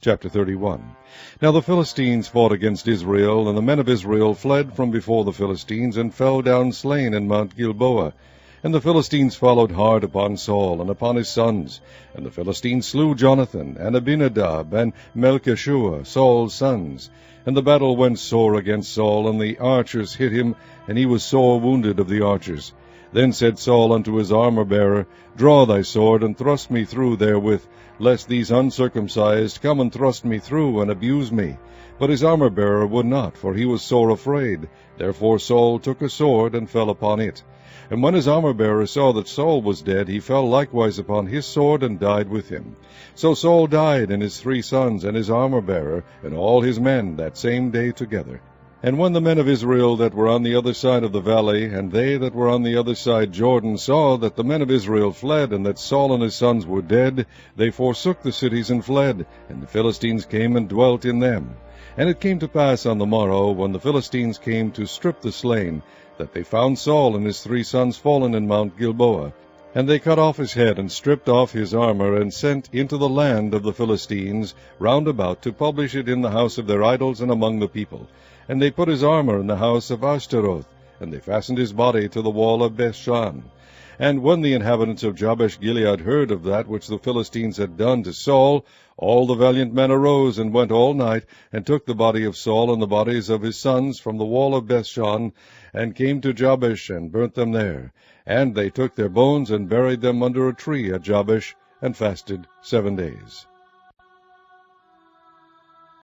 Chapter 31. Now the Philistines fought against Israel, and the men of Israel fled from before the Philistines, and fell down slain in Mount Gilboa. And the Philistines followed hard upon Saul and upon his sons. And the Philistines slew Jonathan, and Abinadab, and Melchishua, Saul's sons. And the battle went sore against Saul, and the archers hit him, and he was sore wounded of the archers. Then said Saul unto his armor-bearer, Draw thy sword, and thrust me through therewith, lest these uncircumcised come and thrust me through, and abuse me. But his armor-bearer would not, for he was sore afraid. Therefore Saul took a sword, and fell upon it. And when his armor-bearer saw that Saul was dead, he fell likewise upon his sword, and died with him. So Saul died, and his 3 sons, and his armor-bearer, and all his men, that same day together. And when the men of Israel that were on the other side of the valley, and they that were on the other side Jordan, saw that the men of Israel fled, and that Saul and his sons were dead, they forsook the cities and fled, and the Philistines came and dwelt in them. And it came to pass on the morrow, when the Philistines came to strip the slain, that they found Saul and his 3 sons fallen in Mount Gilboa. And they cut off his head, and stripped off his armor, and sent into the land of the Philistines round about to publish it in the house of their idols and among the people. And they put his armor in the house of Ashtaroth, and they fastened his body to the wall of Bethshan. And when the inhabitants of Jabesh-Gilead heard of that which the Philistines had done to Saul, all the valiant men arose, and went all night, and took the body of Saul and the bodies of his sons from the wall of Bethshan, and came to Jabesh, and burnt them there. And they took their bones, and buried them under a tree at Jabesh, and fasted 7 days.